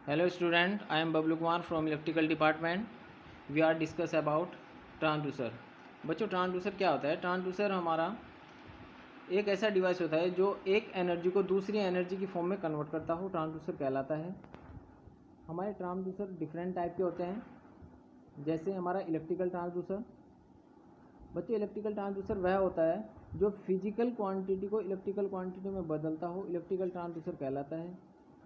Hello student, I am Bablu Kumar from electrical department. We are discuss about transducer. बच्चों transducer क्या होता है? Transducer हमारा एक ऐसा डिवाइस होता है जो एक एनर्जी को दूसरी एनर्जी की फॉर्म में कन्वर्ट करता हो, ट्रांसड्यूसर कहलाता है। हमारे ट्रांसड्यूसर डिफरेंट टाइप के होते हैं, जैसे हमारा इलेक्ट्रिकल ट्रांसड्यूसर। बच्चों इलेक्ट्रिकल ट्रांसड्यूसर वह होता है जो फिजिकल क्वांटिटी को इलेक्ट्रिकल क्वांटिटी में बदलता हो, इलेक्ट्रिकल ट्रांसड्यूसर कहलाता है।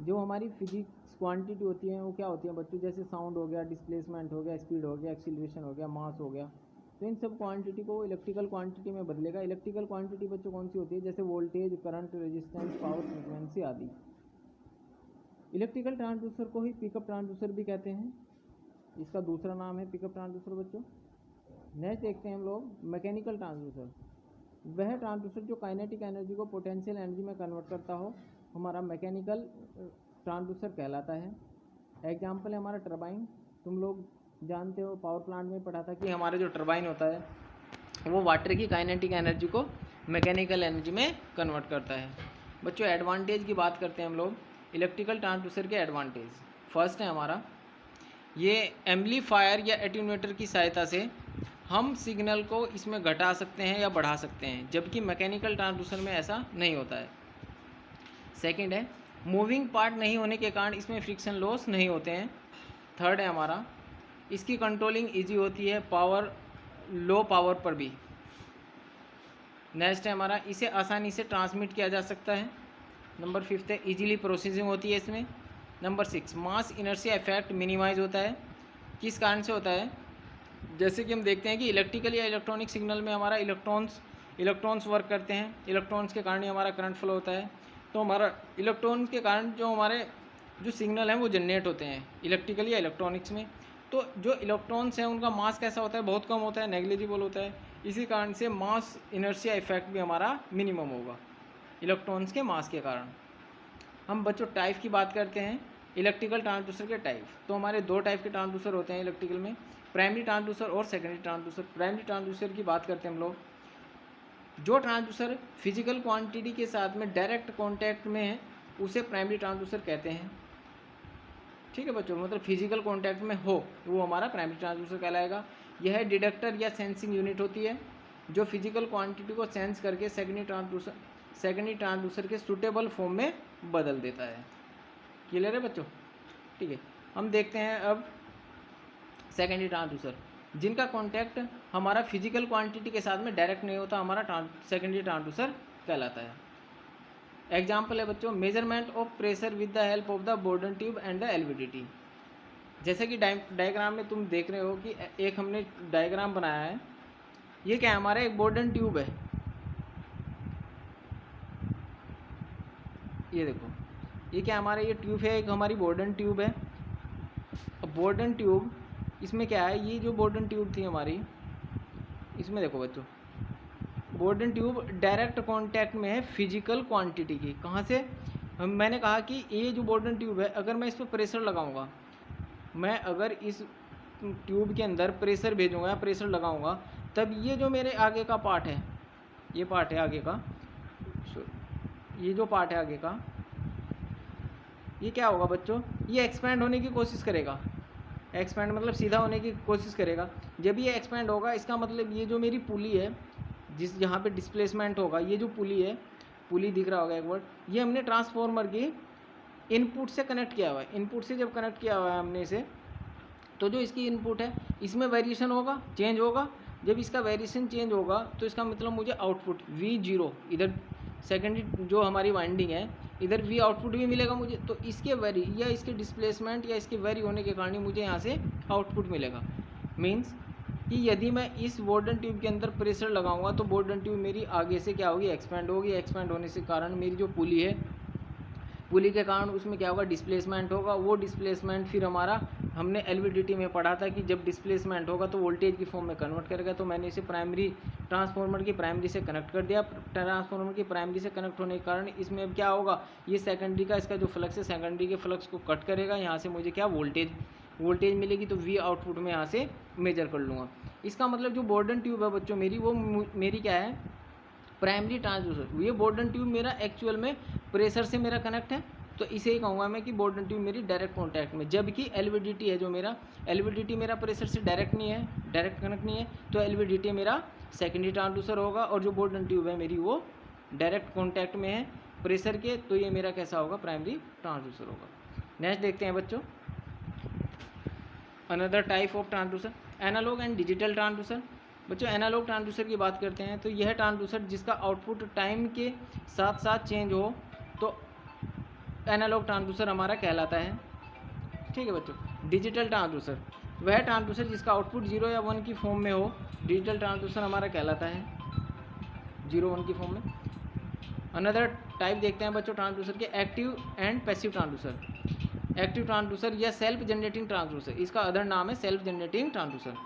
जो हमारी फिजिक्स क्वांटिटी होती है वो क्या होती है बच्चों? जैसे साउंड हो गया, डिस्प्लेसमेंट हो गया, स्पीड हो गया, एक्सीलरेशन हो गया, मास हो गया, तो इन सब क्वांटिटी को इलेक्ट्रिकल क्वांटिटी में बदलेगा। इलेक्ट्रिकल क्वांटिटी बच्चों कौन सी होती है? जैसे voltage, current, resistance, power, frequency आदि। इलेक्ट्रिकल ट्रांसड्यूसर को ही पिकअप ट्रांसड्यूसर भी कहते हैं, इसका दूसरा नाम है पिकअप ट्रांसड्यूसर बच्चों। नेक्स्ट देखते हैं हम लोग मैकेनिकल ट्रांसड्यूसर। वह ट्रांसड्यूसर जो काइनेटिक एनर्जी को पोटेंशियल एनर्जी में कन्वर्ट करता हो, हमारा मैकेनिकल ट्रांसड्यूसर कहलाता है। एग्जाम्पल है हमारा टरबाइन। तुम लोग जानते हो, पावर प्लांट में पढ़ा था कि हमारा जो टरबाइन होता है वो वाटर की काइनेटिक एनर्जी को मैकेनिकल एनर्जी में कन्वर्ट करता है। बच्चों एडवांटेज की बात करते हैं हम लोग इलेक्ट्रिकल ट्रांसड्यूसर के एडवांटेज। फर्स्ट है हमारा ये एम्पलीफायर या एटेन्यूएटर की सहायता से हम सिग्नल को इसमें घटा सकते हैं या बढ़ा सकते हैं, जबकि मैकेनिकल ट्रांसड्यूसर में ऐसा नहीं होता है। सेकंड है मूविंग पार्ट नहीं होने के कारण इसमें फ्रिक्शन लॉस नहीं होते हैं। थर्ड है हमारा इसकी कंट्रोलिंग इजी होती है पावर, लो पावर पर भी। नेक्स्ट है हमारा इसे आसानी से ट्रांसमिट किया जा सकता है। नंबर फिफ्थ है इजीली प्रोसेसिंग होती है इसमें। Number six mass inertia effect minimise होता है। किस कारण से होता है? जैसे कि हम देखते हैं कि इलेक्ट्रिकल या इलेक्ट्रॉनिक सिग्नल में हमारा इलेक्ट्रॉन्स वर्क करते हैं, इलेक्ट्रॉन्स के कारण ही हमारा करंट फ्लो होता है। तो हमारा इलेक्ट्रॉन्स के कारण जो हमारे जो सिग्नल हैं वो जनरेट होते हैं इलेक्ट्रिकल या इलेक्ट्रॉनिक्स में। तो जो इलेक्ट्रॉन्स हैं उनका मास कैसा होता है? बहुत कम होता है, नेग्लिजिबल होता है। इसी कारण से मास इनर्शिया इफेक्ट भी हमारा मिनिमम होगा इलेक्ट्रॉन्स के मास के कारण। हम बच्चों टाइप की बात करते हैं इलेक्ट्रिकल ट्रांसड्यूसर के टाइप। तो हमारे दो टाइप के ट्रांसड्यूसर होते हैं इलेक्ट्रिकल में, प्राइमरी ट्रांसड्यूसर और सेकेंडरी ट्रांसड्यूसर। प्राइमरी ट्रांसड्यूसर की बात करते हैं हम लोग जो ट्रांसड्यूसर फिजिकल क्वांटिटी के साथ में डायरेक्ट कांटेक्ट में है उसे प्राइमरी ट्रांसड्यूसर कहते हैं। ठीक है बच्चों, मतलब फिजिकल कांटेक्ट में हो वो हमारा प्राइमरी ट्रांसड्यूसर कहलाएगा। यह डिटेक्टर या सेंसिंग यूनिट होती है जो फिजिकल क्वांटिटी को सेंस करके सेकेंडरी ट्रांसड्यूसर के सूटेबल फॉर्म में बदल देता है। क्लियर है बच्चों? ठीक है, हम देखते हैं अब सेकेंडरी ट्रांसड्यूसर जिनका कांटेक्ट हमारा फिजिकल क्वांटिटी के साथ में डायरेक्ट नहीं होता, हमारा सेकेंडरी ट्रांसड्यूसर कहलाता है। एग्जाम्पल है बच्चों measurement of pressure with the help of the Borden tube and the LVDT. जैसे कि डायग्राम में तुम देख रहे हो कि एक हमने डायग्राम बनाया है। ये क्या है? हमारा एक बोर्डन ट्यूब है। ये देखो, ये क्या हमारा ये ट्यूब है, एक हमारी बोर्डन ट्यूब है। अब बोर्डन ट्यूब इसमें क्या है? ये जो बोर्डन ट्यूब थी हमारी, इसमें देखो बच्चों बोर्डन ट्यूब डायरेक्ट कांटेक्ट में है फिजिकल क्वांटिटी की। कहाँ से? मैंने कहा कि ये जो बोर्डन ट्यूब है अगर मैं इस पर प्रेशर लगाऊंगा, मैं अगर इस ट्यूब के अंदर प्रेशर भेजूंगा या प्रेशर लगाऊंगा, तब ये जो मेरे आगे का पार्ट है, ये पार्ट है आगे का, ये जो पार्ट है आगे का, ये क्या होगा बच्चों? ये एक्सपेंड होने की कोशिश करेगा। एक्सपेंड मतलब सीधा होने की कोशिश करेगा। जब ये एक्सपेंड होगा इसका मतलब ये जो मेरी पुली है, जिस जहाँ पे डिस्प्लेसमेंट होगा, ये जो पुली है, पुली दिख रहा होगा एक वर्ड, ये हमने ट्रांसफॉर्मर की इनपुट से कनेक्ट किया हुआ है। इनपुट से जब कनेक्ट किया हुआ है हमने इसे, तो जो इसकी इनपुट है इसमें वेरिएशन होगा, चेंज होगा। जब इसका वेरिएशन चेंज होगा तो इसका मतलब मुझे आउटपुट V0 इधर सेकेंडरी जो हमारी वाइंडिंग है, इधर V आउटपुट भी मिलेगा मुझे। तो इसके वेरी या इसके डिस्प्लेसमेंट या इसके वेरी होने के कारण मुझे यहाँ से आउटपुट मिलेगा। मीन्स कि यदि मैं इस बोर्डन ट्यूब के अंदर प्रेशर लगाऊंगा तो बोर्डन ट्यूब मेरी आगे से क्या होगी? एक्सपेंड होगी। एक्सपेंड होने से कारण मेरी जो पुली है, पुली के कारण उसमें क्या होगा? डिस्प्लेसमेंट होगा। वो डिस्प्लेसमेंट फिर हमारा हमने एलवीडीटी में पढ़ा था कि जब डिस्प्लेसमेंट होगा तो वोल्टेज की फॉर्म में कन्वर्ट करेगा। तो मैंने इसे प्राइमरी ट्रांसफार्मर की प्राइमरी से कनेक्ट कर दिया। ट्रांसफार्मर की प्राइमरी से कनेक्ट होने के कारण इसमें अब क्या होगा? ये सेकेंडरी का इसका जो फ्लक्स है, सेकेंडरी के फ्लक्स को कट करेगा। यहाँ से मुझे क्या वोल्टेज मिलेगी, तो V आउटपुट में यहाँ से मेजर कर लूँगा। इसका मतलब जो बोर्डन ट्यूब है बच्चों मेरी, वो मेरी क्या है? Primary transducer. ये बोर्डन ट्यूब मेरा एक्चुअल में प्रेशर से मेरा कनेक्ट है। तो इसे ही कहूँगा मैं कि बोर्डन ट्यूब मेरी डायरेक्ट कॉन्टैक्ट में, जबकि एलवीडीटी है जो मेरा, एलवीडीटी मेरा प्रेशर से डायरेक्ट नहीं है, डायरेक्ट कनेक्ट नहीं है, तो एलवीडीटी मेरा सेकेंडरी ट्रांसड्यूसर होगा, और जो बोर्डन ट्यूब है मेरी वो डायरेक्ट कॉन्टैक्ट में है प्रेशर के, तो ये मेरा कैसा होगा, प्राइमरी ट्रांसड्यूसर होगा। नेक्स्ट देखते हैं बच्चों, another type of transducer, analogue and digital transducer. बच्चों एनालॉग ट्रांसड्यूसर की बात करते हैं तो यह ट्रांसड्यूसर जिसका आउटपुट टाइम के साथ साथ चेंज हो तो एनालॉग ट्रांसड्यूसर हमारा कहलाता है। ठीक है बच्चों। डिजिटल ट्रांसड्यूसर वह ट्रांसड्यूसर जिसका आउटपुट 0 या 1 की फॉर्म में हो, डिजिटल ट्रांसड्यूसर हमारा कहलाता है 0 1 की फॉर्म में। अनदर टाइप देखते हैं बच्चों ट्रांसड्यूसर के, active and passive transducer. Active transducer या सेल्फ जनरेटिंग ट्रांसड्यूसर, इसका अदर नाम है सेल्फ जनरेटिंग ट्रांसड्यूसर।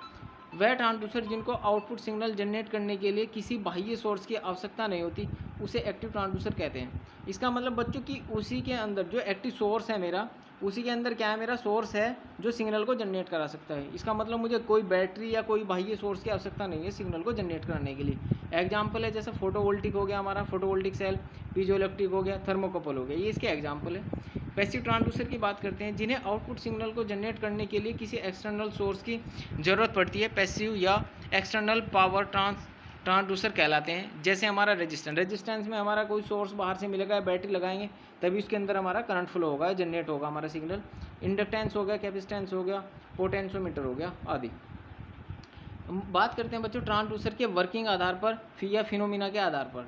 वह ट्रांसड्यूसर जिनको आउटपुट सिग्नल जनरेट करने के लिए किसी बाह्य सोर्स की आवश्यकता नहीं होती, उसे एक्टिव ट्रांसड्यूसर कहते हैं। इसका मतलब बच्चों कि उसी के अंदर जो एक्टिव सोर्स है मेरा, उसी के अंदर क्या है, मेरा सोर्स है जो सिग्नल को जनरेट करा सकता है। इसका मतलब मुझे कोई बैटरी या कोई बाह्य सोर्स की आवश्यकता नहीं है सिग्नल को जनरेट करने के लिए। एग्जाम्पल है जैसे फोटोवोल्टिक हो गया हमारा, फोटोवोल्टिक सेल, पीजोइलेक्ट्रिक हो गया, थर्मोकपल हो गया, ये इसके एग्जाम्पल है। पैसिव ट्रांसड्यूसर की बात करते हैं जिन्हें आउटपुट सिग्नल को जनरेट करने के लिए किसी एक्सटर्नल सोर्स की ज़रूरत पड़ती है, पैसिव या एक्सटर्नल पावर ट्रांसड्यूसर कहलाते हैं। जैसे हमारा रेजिस्टेंस में हमारा कोई सोर्स बाहर से मिलेगा, बैटरी लगाएंगे तभी उसके अंदर हमारा करंट फ्लो होगा, जनरेट होगा हमारा सिग्नल। इंडक्टेंस हो गया, कैपेसिटेंस हो गया, पोटेंशियोमीटर हो गया आदि। बात करते हैं बच्चों ट्रांसड्यूसर के वर्किंग आधार पर या फिनोमिना के आधार पर।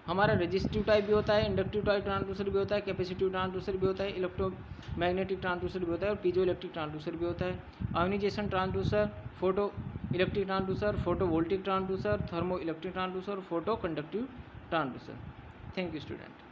हमारा रेजिस्टिव टाइप भी होता है, इंडक्टिव टाइप ट्रांसड्यूसर भी होता है, कैपेसिटिव ट्रांसड्यूसर भी होता है, इलेक्ट्रोमैग्नेटिक ट्रांसड्यूसर भी होता है और पीजो इलेक्ट्रिक ट्रांसड्यूसर भी होता है। Ionisation transducer, photoelectric transducer, photovoltaic transducer, thermoelectric transducer, photoconductive transducer. Thank you student.